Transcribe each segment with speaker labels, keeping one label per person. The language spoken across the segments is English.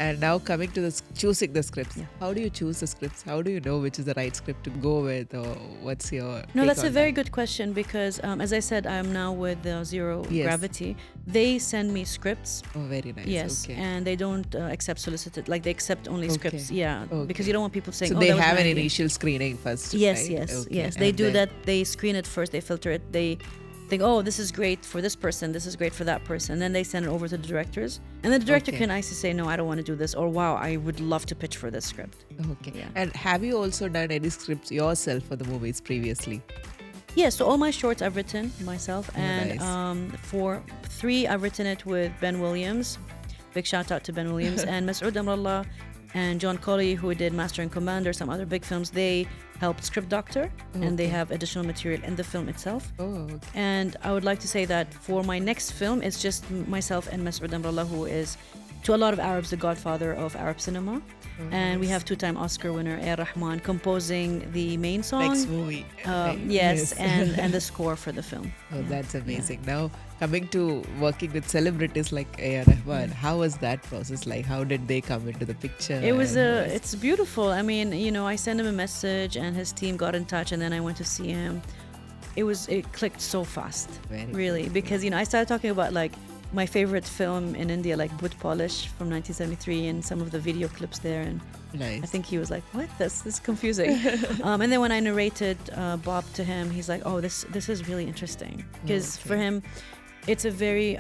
Speaker 1: And now coming to choosing the scripts. How do you choose the scripts? How do you know which is the right script to go with, or what's your
Speaker 2: No,
Speaker 1: take
Speaker 2: that's a
Speaker 1: on
Speaker 2: very
Speaker 1: that?
Speaker 2: good question because, as I said, I'm now with Zero
Speaker 1: Yes.
Speaker 2: Gravity. They send me scripts.
Speaker 1: Oh, very nice.
Speaker 2: Yes,
Speaker 1: Okay.
Speaker 2: and they don't accept solicited. Like they accept only
Speaker 1: Okay.
Speaker 2: scripts. Yeah,
Speaker 1: Okay.
Speaker 2: because you don't want people saying,
Speaker 1: So
Speaker 2: "Oh,
Speaker 1: they
Speaker 2: that was
Speaker 1: have
Speaker 2: my
Speaker 1: an
Speaker 2: idea."
Speaker 1: initial screening first.
Speaker 2: Yes,
Speaker 1: right?
Speaker 2: yes,
Speaker 1: Okay.
Speaker 2: yes. They
Speaker 1: And
Speaker 2: do
Speaker 1: then-
Speaker 2: that. They screen it first. They filter it. They think, "Oh, this is great for this person. This is great for that person." Then they send it over to the directors, and then the director
Speaker 1: Okay.
Speaker 2: can nicely say, "No, I don't want to do this," or "Wow, I would love to pitch for this script."
Speaker 1: Okay.
Speaker 2: Yeah.
Speaker 1: And have you also done any scripts yourself for the movies previously?
Speaker 2: Yeah, so all my shorts I've written myself, and
Speaker 1: nice.
Speaker 2: for 3 I've written it with Ben Williams. Big shout out to Ben Williams and Masoud Amrallah and John Colley, who did Master and Commander, some other big films. They helped script doctor, and they
Speaker 1: Okay.
Speaker 2: have additional material in the film itself.
Speaker 1: Oh, okay.
Speaker 2: And I would like to say that for my next film, it's just myself and Masoud Amrallah, who is, to a lot of Arabs, the godfather of Arab cinema. And we have 2-time Oscar winner AR Rahman composing the main song.
Speaker 1: Next movie. Right.
Speaker 2: Yes, and the score for the film.
Speaker 1: Oh,
Speaker 2: Yeah.
Speaker 1: that's amazing. Now, coming to working with celebrities like AR Rahman, how was that process like? How did they come into the picture?
Speaker 2: It was
Speaker 1: And
Speaker 2: it's beautiful. I mean, I sent him a message and his team got in touch, and then I went to see him. It clicked so fast,
Speaker 1: Very
Speaker 2: really, because I started talking about like my favorite film in India, like Boot Polish from 1973, and some of the video clips there, and
Speaker 1: nice.
Speaker 2: I think he was like, "What? This is confusing." And then when I narrated Bob to him, he's like, "Oh, this is really interesting," because for him, it's a very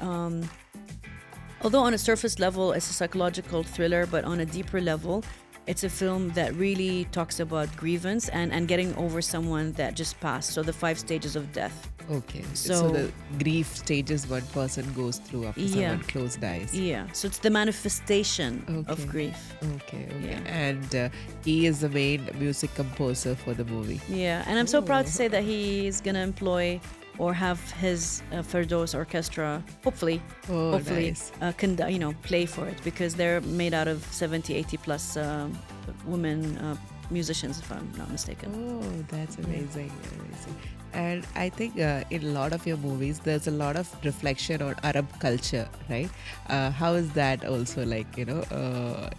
Speaker 2: although on a surface level it's a psychological thriller, but on a deeper level, it's a film that really talks about grievance and getting over someone that just passed. So the 5 stages of death.
Speaker 1: Okay. So,
Speaker 2: So-
Speaker 1: the grief stages one person goes through after
Speaker 2: Yeah.
Speaker 1: someone close dies.
Speaker 2: Yeah. So it's the manifestation
Speaker 1: Okay.
Speaker 2: of grief.
Speaker 1: Okay.
Speaker 2: Yeah.
Speaker 1: And he is the main music composer for the movie.
Speaker 2: Yeah. And I'm so proud to say that he's going to employ or have his Ferdos orchestra, hopefully,
Speaker 1: Oh, nice.
Speaker 2: play for it, because they're made out of 70, 80 plus women musicians, if I'm not mistaken.
Speaker 1: Oh, that's amazing. Amazing. And I think in a lot of your movies, there's a lot of reflection on Arab culture, right? How is that also like,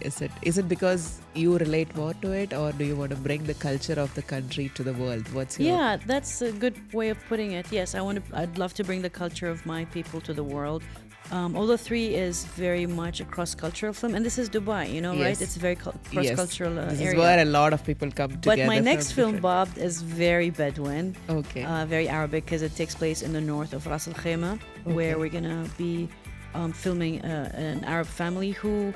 Speaker 1: is it because you relate more to it, or do you want to bring the culture of the country to the world? What's your...
Speaker 2: Yeah, that's a good way of putting it. Yes, I'd love to bring the culture of my people to the world. Although 3 is very much a cross-cultural film, and this is Dubai, right?
Speaker 1: Yes.
Speaker 2: It's a very cross-cultural
Speaker 1: This
Speaker 2: area.
Speaker 1: is where a lot of people come together.
Speaker 2: But my next
Speaker 1: from
Speaker 2: film,
Speaker 1: different-
Speaker 2: Bob, is very Bedouin,
Speaker 1: Okay.
Speaker 2: very Arabic, because it takes place in the north of Ras Al Khaimah, where we're gonna be filming an Arab family who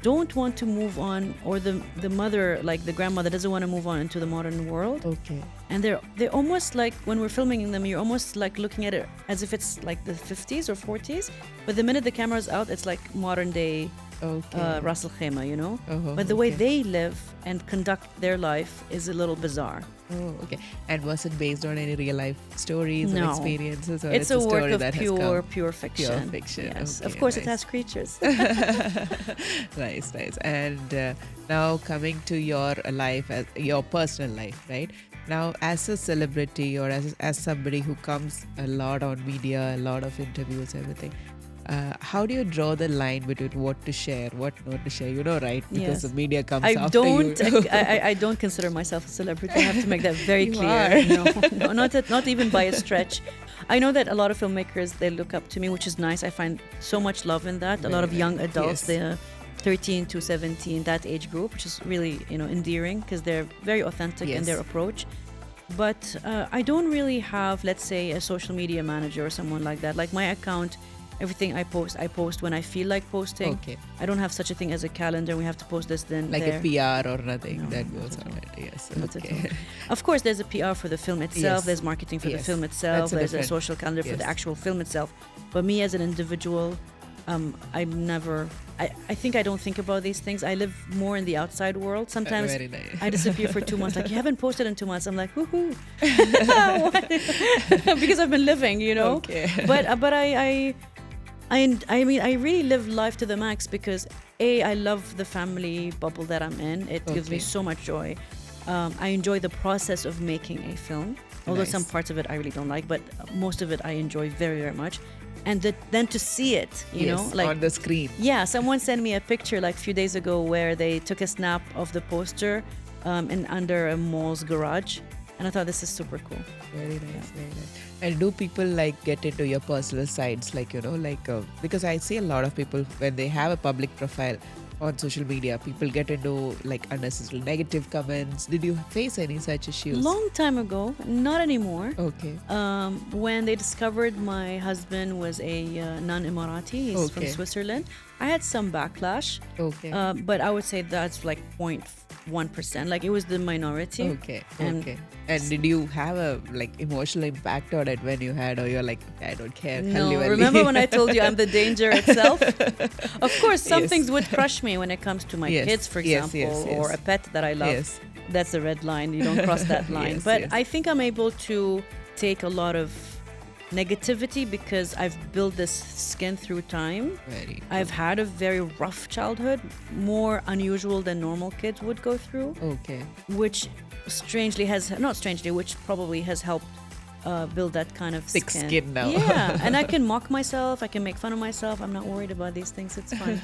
Speaker 2: don't want to move on, or the mother, like the grandmother, doesn't want to move on into the modern world.
Speaker 1: Okay.
Speaker 2: And they're almost like, when we're filming them, you're almost like looking at it as if it's like the 50s or 40s, but the minute the camera's out, it's like modern day
Speaker 1: Okay.
Speaker 2: Ras Al Khaimah,
Speaker 1: Oh,
Speaker 2: but the way
Speaker 1: okay.
Speaker 2: they live and conduct their life is a little bizarre.
Speaker 1: Oh, okay. And was it based on any real life stories or
Speaker 2: No.
Speaker 1: experiences, or
Speaker 2: It's a work
Speaker 1: story
Speaker 2: of
Speaker 1: that has
Speaker 2: pure
Speaker 1: come?
Speaker 2: fiction.
Speaker 1: fiction,
Speaker 2: Yes,
Speaker 1: okay,
Speaker 2: of course it
Speaker 1: nice.
Speaker 2: has creatures.
Speaker 1: Nice. And now coming to your life, your personal life, right? Now, as a celebrity, or as somebody who comes a lot on media, a lot of interviews, everything, how do you draw the line between what to share, what not to share? Right? Because
Speaker 2: Yes.
Speaker 1: the media comes
Speaker 2: I
Speaker 1: after
Speaker 2: don't.
Speaker 1: you.
Speaker 2: I don't consider myself a celebrity. I have to make that very
Speaker 1: You
Speaker 2: clear.
Speaker 1: are.
Speaker 2: No, not even by a stretch. I know that a lot of filmmakers, they look up to me, which is nice. I find so much love in that. A lot of
Speaker 1: Very
Speaker 2: young
Speaker 1: nice.
Speaker 2: adults,
Speaker 1: Yes.
Speaker 2: the 13 to 17, that age group, which is really endearing, because they're very authentic in
Speaker 1: Yes.
Speaker 2: their approach. But I don't really have, let's say, a social media manager or someone like that. Like my account, everything I post when I feel like posting.
Speaker 1: Okay.
Speaker 2: I don't have such a thing as a calendar. We have to post this then
Speaker 1: Like
Speaker 2: there.
Speaker 1: a PR or nothing
Speaker 2: No,
Speaker 1: that
Speaker 2: not
Speaker 1: goes
Speaker 2: at
Speaker 1: on
Speaker 2: all.
Speaker 1: it. Yes.
Speaker 2: Not at
Speaker 1: Okay.
Speaker 2: all. Of course, there's a PR for the film itself.
Speaker 1: Yes.
Speaker 2: There's marketing for the
Speaker 1: Yes.
Speaker 2: film itself.
Speaker 1: That's a
Speaker 2: There's a
Speaker 1: different-
Speaker 2: social calendar for the
Speaker 1: yes.
Speaker 2: actual film itself. But me as an individual, I'm never. I think I don't think about these things. I live more in the outside world. Sometimes
Speaker 1: Very nice.
Speaker 2: I disappear for 2 months. Like, you haven't posted in 2 months. I'm like, woohoo, because I've been living,
Speaker 1: Okay.
Speaker 2: But I mean, I really live life to the max, because I love the family bubble that I'm in. It gives me
Speaker 1: Okay.
Speaker 2: so much joy. I enjoy the process of making a film, although some
Speaker 1: Nice.
Speaker 2: parts of it I really don't like, but most of it I enjoy very, very much. and then to see it, you know, like
Speaker 1: on the screen.
Speaker 2: Yeah, someone sent me a picture like a few days ago where they took a snap of the poster under a mall's garage, and I thought this is super cool.
Speaker 1: Very nice, very nice. And do people like get into your personal sides, like, you know, like because I see a lot of people when they have a public profile on social media, people get into like unnecessary negative comments. Did you face any such issues?
Speaker 2: Long time ago, not anymore.
Speaker 1: Okay.
Speaker 2: When they discovered my husband was a non-Emirati, he's from Switzerland, I had some backlash.
Speaker 1: Okay.
Speaker 2: But I would say that's like 0.1%. Like it was the minority.
Speaker 1: Okay. And did you have a like emotional impact on it when you had, or you're like, okay, I don't care?
Speaker 2: No. Remember when I told you I'm the danger itself? Of course, some things would crush me when it comes to my kids, for example, or a pet that I love.
Speaker 1: Yes.
Speaker 2: That's the red line. You don't cross that line. But I think I'm able to take a lot of negativity because I've built this skin through time. I've had a very rough childhood, more unusual than normal kids would go through.
Speaker 1: Okay.
Speaker 2: Which which probably has helped build that kind of
Speaker 1: thick skin now.
Speaker 2: Yeah, and I can mock myself, I can make fun of myself. I'm not worried about these things. It's fine.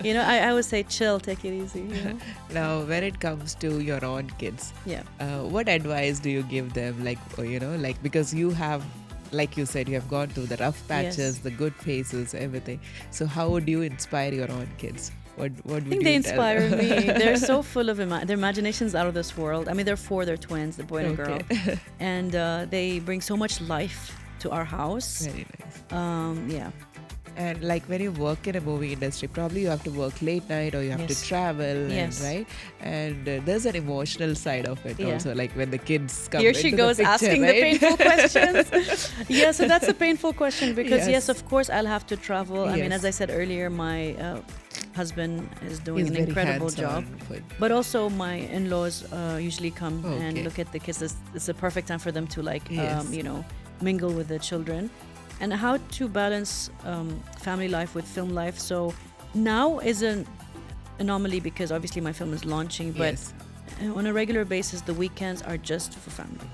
Speaker 2: You know, I always say, chill, take it easy. You know?
Speaker 1: Now, when it comes to your own kids, what advice do you give them? Like, you know, like, because you have, like you said, you have gone through the rough patches, the good phases, everything. So how would you inspire your own kids? What would
Speaker 2: I think they inspire me. They're so full of their imagination's out of this world. I mean, they're twins, the boy and a girl, and they bring so much life to our house.
Speaker 1: Very nice.
Speaker 2: Yeah.
Speaker 1: And like when you work in a movie industry, probably you have to work late night, or you have to travel, right? And there's an emotional side of it also, like when the kids come.
Speaker 2: Here she goes, asking the painful questions. Yeah, so that's a painful question because yes, of course I'll have to travel. I mean, as I said earlier, my husband is doing an incredible job, but also my in-laws usually come and look at the kids. It's a perfect time for them to like you know, mingle with the children. And how to balance family life with film life. So now is an anomaly because obviously my film is launching, but on a regular basis the weekends are just for family.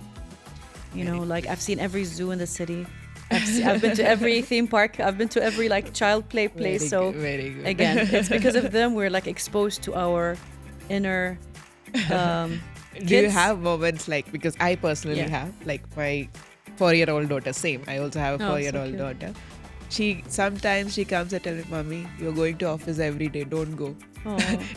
Speaker 2: You know, like I've seen every zoo in the city. I've been to every theme park. I've been to every like child play place. So again, it's because of them we're like exposed to our inner
Speaker 1: Do you have moments like, because I personally have, like my 4-year-old daughter, same. I also have a 4-year-old daughter. Sometimes she comes and tells me, Mommy, you're going to office every day, don't go.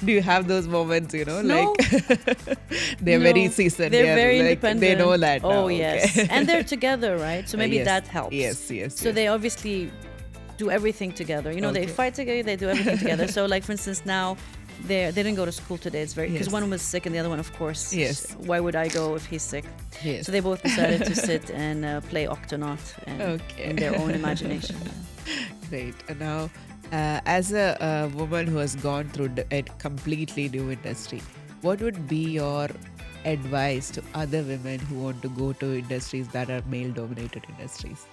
Speaker 1: Do you have those moments, you know,
Speaker 2: no.
Speaker 1: Like they're very seasoned.
Speaker 2: They're very
Speaker 1: like,
Speaker 2: independent.
Speaker 1: They know that now.
Speaker 2: Yes. And they're together, right? So maybe that helps.
Speaker 1: Yes.
Speaker 2: So they obviously do everything together. You know, they fight together, they do everything together. So like, for instance, now they didn't go to school today. It's very, because one was sick and the other one, of course.
Speaker 1: Yes.
Speaker 2: Why would I go if he's sick? Yes. So they both decided to sit and play Octonaut in their own imagination.
Speaker 1: Great. And now, as a woman who has gone through a completely new industry, what would be your advice to other women who want to go to industries that are male-dominated industries?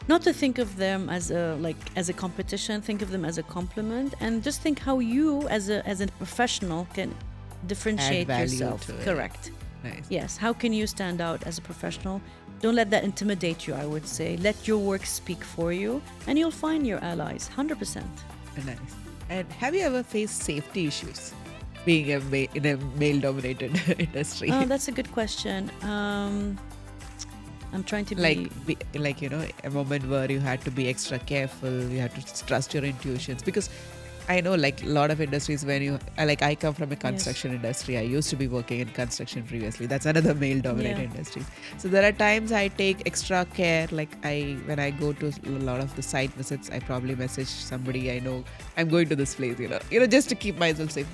Speaker 2: Not to think of them as a competition. Think of them as a compliment, and just think how you, as a professional, can differentiate yourself. Correct.
Speaker 1: Nice.
Speaker 2: Yes. How can you stand out as a professional? Don't let that intimidate you. I would say let your work speak for you, and you'll find your allies. 100%.
Speaker 1: Nice. And have you ever faced safety issues being in a male-dominated industry?
Speaker 2: Oh, that's a good question. I'm trying to
Speaker 1: be like, you know, a moment where you had to be extra careful, you had to trust your intuitions, because I know like a lot of industries, when you I come from a construction industry. I used to be working in construction previously. That's another male dominated industry. So there are times I take extra care. Like when I go to a lot of the site visits, I probably message somebody I know, I'm going to this place, you know, just to keep myself safe.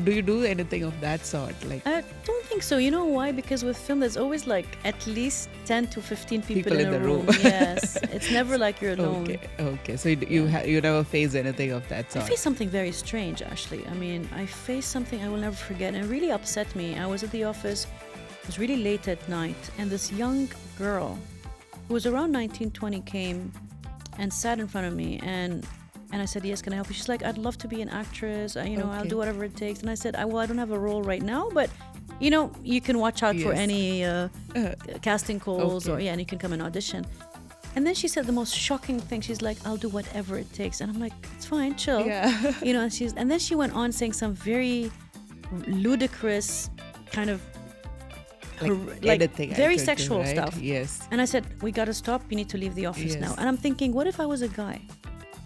Speaker 1: Do you do anything of that sort? Like,
Speaker 2: I don't think so. You know why? Because with film there's always like at least 10 to 15 people in a room. Yes. It's never like you're alone.
Speaker 1: Okay. So you never face anything of that sort?
Speaker 2: I faced something very strange, actually. I mean, I faced something I will never forget, and it really upset me. I was at the office, it was really late at night, and this young girl who was around 19, 20 came and sat in front of me, and I said, yes, can I help you? She's like, I'd love to be an actress. I'll do whatever it takes. And I said, I don't have a role right now, but you can watch out for any casting calls, and you can come and audition. And then she said the most shocking thing. She's like, I'll do whatever it takes. And I'm like, it's fine, chill.
Speaker 1: Yeah.
Speaker 2: You know, and then she went on saying some very ludicrous kind of
Speaker 1: anything
Speaker 2: very
Speaker 1: I could do,
Speaker 2: sexual
Speaker 1: right?
Speaker 2: stuff.
Speaker 1: Yes.
Speaker 2: And I said, we got to stop. You need to leave the office
Speaker 1: Yes.
Speaker 2: now. And I'm thinking, what if I was a guy?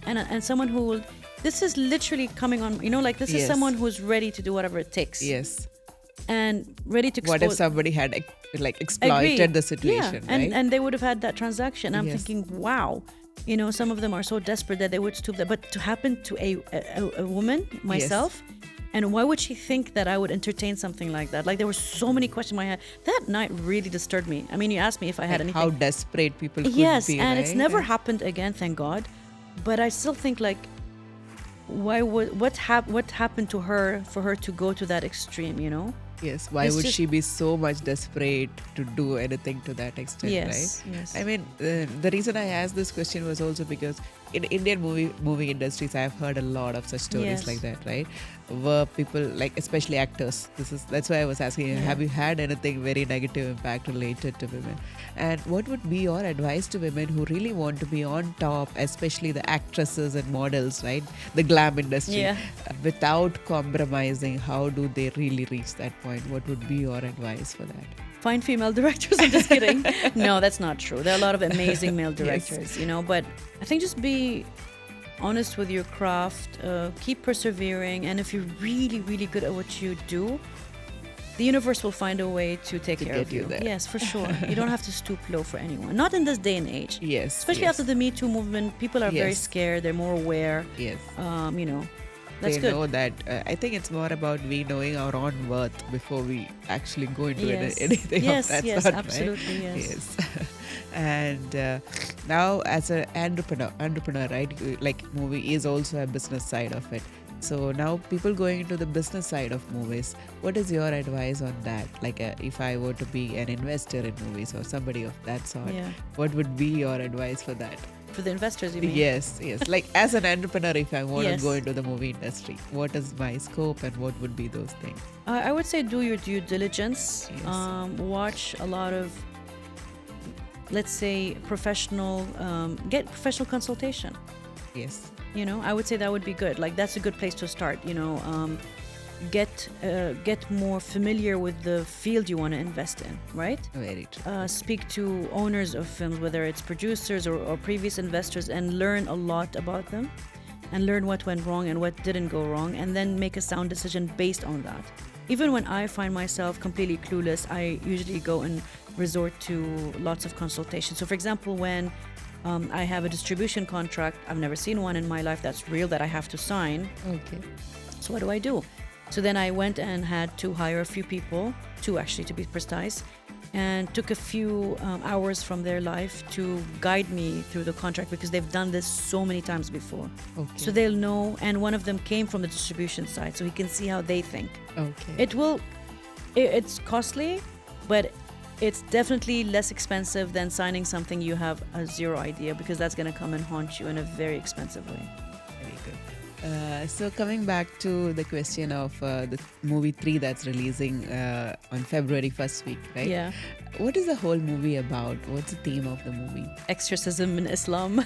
Speaker 2: And someone who will, this is literally coming on, you know, like this is
Speaker 1: Yes.
Speaker 2: someone who's ready to do whatever it takes.
Speaker 1: Yes.
Speaker 2: And ready to expose.
Speaker 1: What if somebody had exploited
Speaker 2: Agreed.
Speaker 1: the situation,
Speaker 2: Yeah,
Speaker 1: right?
Speaker 2: and they would have had that transaction. I'm
Speaker 1: Yes.
Speaker 2: thinking, wow, you know, some of them are so desperate that they would stoop that. But to happen to a woman, myself, and why would she think that I would entertain something like that? Like there were so many questions in my head. That night really disturbed me. I mean, you asked me if I had anything.
Speaker 1: How desperate people could
Speaker 2: Yes,
Speaker 1: be,
Speaker 2: and it's
Speaker 1: right?
Speaker 2: never happened again, thank God. But I still think like, what happened to her for her to go to that extreme? You know?
Speaker 1: Yes, why
Speaker 2: It's
Speaker 1: would
Speaker 2: just-
Speaker 1: she be so much desperate to do anything to that extent,
Speaker 2: Yes,
Speaker 1: right?
Speaker 2: yes.
Speaker 1: I mean, the reason I asked this question was also because in Indian movie industries, I've heard a lot of such stories
Speaker 2: Yes.
Speaker 1: like that, right? Where people, like especially actors, that's why I was asking,
Speaker 2: Yeah.
Speaker 1: have you had anything very negative impact related to women? And what would be your advice to women who really want to be on top, especially the actresses and models, right? The glam industry.
Speaker 2: Yeah.
Speaker 1: Without compromising, how do they really reach that point? What would be your advice for that?
Speaker 2: Find female directors. I'm just kidding. No, that's not true. There are a lot of amazing male
Speaker 1: Yes.
Speaker 2: directors, you know, but I think just be honest with your craft, keep persevering, and if you're really, really good at what you do, the universe will find a way to take
Speaker 1: To
Speaker 2: care
Speaker 1: get
Speaker 2: of
Speaker 1: you
Speaker 2: you.
Speaker 1: there.
Speaker 2: Yes, for sure. You don't have to stoop low for anyone. Not in this day and age.
Speaker 1: Yes.
Speaker 2: Especially
Speaker 1: yes,
Speaker 2: after the Me Too movement, people are very
Speaker 1: Yes.
Speaker 2: scared. They're more aware.
Speaker 1: Yes.
Speaker 2: You know, that's
Speaker 1: They
Speaker 2: good.
Speaker 1: know that. I think it's more about we knowing our own worth before we actually go into
Speaker 2: Yes.
Speaker 1: anything
Speaker 2: Yes,
Speaker 1: of that
Speaker 2: yes,
Speaker 1: sort,
Speaker 2: absolutely,
Speaker 1: right?
Speaker 2: yes.
Speaker 1: And now as an entrepreneur, right? Like movie is also a business side of it. So now people going into the business side of movies, what is your advice on that? Like if I were to be an investor in movies or somebody of that sort,
Speaker 2: Yeah.
Speaker 1: what would be your advice for that?
Speaker 2: For the investors, you mean?
Speaker 1: Yes. Like as an entrepreneur, if I want
Speaker 2: Yes.
Speaker 1: to go into the movie industry, what is my scope and what would be those things?
Speaker 2: I would say do your due diligence.
Speaker 1: Yes.
Speaker 2: Watch a lot of, let's say, get professional consultation.
Speaker 1: Yes.
Speaker 2: You know, I would say that would be good. Like that's a good place to start. You know, get more familiar with the field you want to invest in. Right.
Speaker 1: Very true.
Speaker 2: Speak to owners of films, whether it's producers or previous investors, and learn a lot about them, and learn what went wrong and what didn't go wrong, and then make a sound decision based on that. Even when I find myself completely clueless, I usually go and resort to lots of consultation. So, for example, when I have a distribution contract, I've never seen one in my life that's real that I have to sign.
Speaker 1: Okay.
Speaker 2: So what do I do? So then I went and had to hire a few people, two actually to be precise, and took a few hours from their life to guide me through the contract because they've done this so many times before.
Speaker 1: Okay.
Speaker 2: So they'll know, and one of them came from the distribution side, so he can see how they think.
Speaker 1: Okay.
Speaker 2: It's costly, but it's definitely less expensive than signing something you have a zero idea, because that's going to come and haunt you in a very expensive way.
Speaker 1: Very good. So coming back to the question of the movie 3 that's releasing on February first week, right?
Speaker 2: Yeah.
Speaker 1: What is the whole movie about? What's the theme of the movie?
Speaker 2: Exorcism in Islam.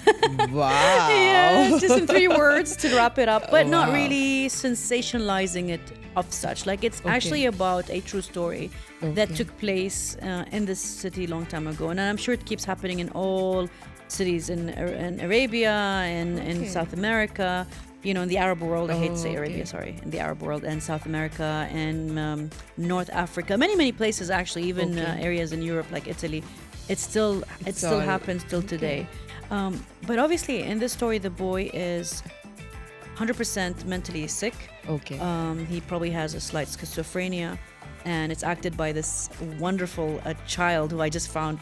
Speaker 1: Wow.
Speaker 2: Yeah, just in 3 words to wrap it up, but not
Speaker 1: Wow.
Speaker 2: really sensationalizing it of such. Like it's actually about a true story that
Speaker 1: Okay.
Speaker 2: took place in this city long time ago, and I'm sure it keeps happening in all cities in Arabia and in
Speaker 1: Okay.
Speaker 2: South America. You know, in the Arab world. I hate to say
Speaker 1: Oh,
Speaker 2: Arabia,
Speaker 1: okay.
Speaker 2: sorry. In the Arab world and South America and North Africa, many places actually, even
Speaker 1: Okay.
Speaker 2: areas in Europe like Italy. It still
Speaker 1: all-
Speaker 2: happens till
Speaker 1: okay.
Speaker 2: today. But obviously, in this story, the boy is 100% mentally sick.
Speaker 1: Okay.
Speaker 2: He probably has a slight schizophrenia, and it's acted by this wonderful child who I just found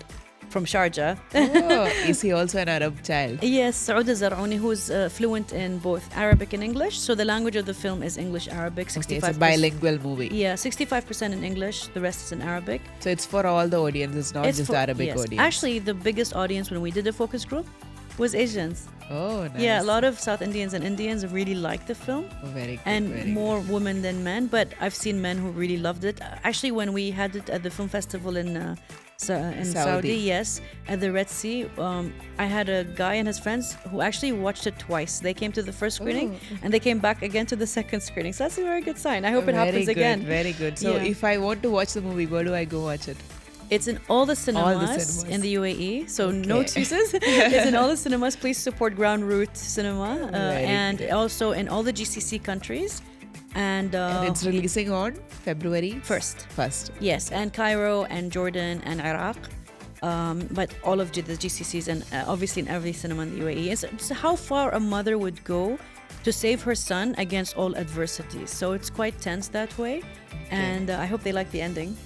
Speaker 2: from Sharjah.
Speaker 1: Oh, is he also an Arab child?
Speaker 2: Yes, Saud Zar'ouni, who's fluent in both Arabic and English. So the language of the film is English-Arabic.
Speaker 1: Okay, it's a bilingual movie.
Speaker 2: Yeah, 65% in English, the rest is in Arabic.
Speaker 1: So it's for all the audience, it's not just
Speaker 2: for-
Speaker 1: the Arabic
Speaker 2: yes.
Speaker 1: audience.
Speaker 2: Actually, the biggest audience when we did the focus group was Asians.
Speaker 1: Oh, nice.
Speaker 2: Yeah, a lot of South Indians and Indians really liked the film.
Speaker 1: Oh, very good.
Speaker 2: And
Speaker 1: very
Speaker 2: more women than men, but I've seen men who really loved it. Actually, when we had it at the film festival in Saudi, yes, at the Red Sea, I had a guy and his friends who actually watched it twice. They came to the first screening and they came back again to the second screening. So that's a very good sign. I hope it happens again.
Speaker 1: Very good. So
Speaker 2: Yeah.
Speaker 1: if I want to watch the movie, where do I go watch it?
Speaker 2: It's in all the cinemas in the UAE, so no excuses. It's in all the cinemas. Please support Ground Root Cinema, and also in all the GCC countries. And
Speaker 1: it's releasing on February
Speaker 2: 1st. Yes, and Cairo and Jordan and Iraq. But all of the GCCs and obviously in every cinema in the UAE. It's how far a mother would go to save her son against all adversities. So it's quite tense that way. And I hope they like the ending.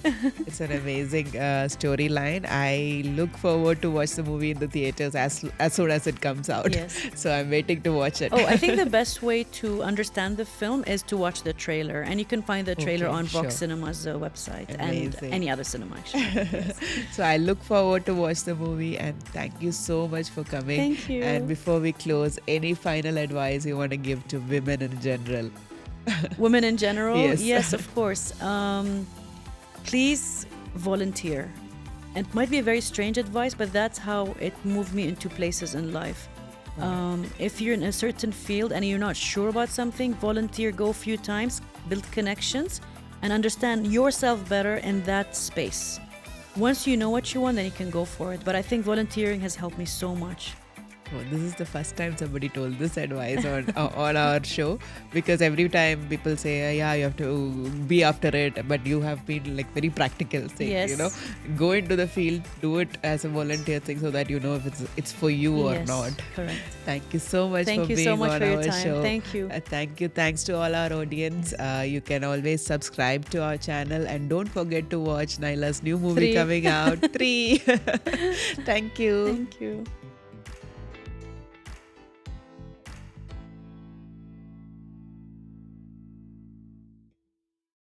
Speaker 1: It's an amazing storyline. I look forward to watch the movie in the theaters as soon as it comes out.
Speaker 2: Yes.
Speaker 1: So I'm waiting to watch it.
Speaker 2: Oh, I think the best way to understand the film is to watch the trailer. And you can find the trailer on Vox Cinema's website and any other cinema, actually. Yes.
Speaker 1: So I look forward to watch the movie, and thank you so much for coming.
Speaker 2: Thank you.
Speaker 1: And before we close, any final advice you want to give to women in general?
Speaker 2: Women in general?
Speaker 1: Yes,
Speaker 2: of course. Please volunteer. It might be a very strange advice, but that's how it moved me into places in life. If you're in a certain field and you're not sure about something, volunteer, go a few times, build connections, and understand yourself better in that space. Once you know what you want, then you can go for it. But I think volunteering has helped me so much.
Speaker 1: Oh, this is the first time somebody told this advice on our show, because every time people say, yeah, you have to be after it, but you have been like very practical, saying, you know, go into the field, do it as a volunteer thing so that you know if it's for you or not.
Speaker 2: Correct.
Speaker 1: Thank you so much for being on our show.
Speaker 2: Thank you.
Speaker 1: Thank you. Thanks to all our audience. You can always subscribe to our channel, and don't forget to watch Nayla's new movie coming out, 3. Thank you.
Speaker 2: Thank you.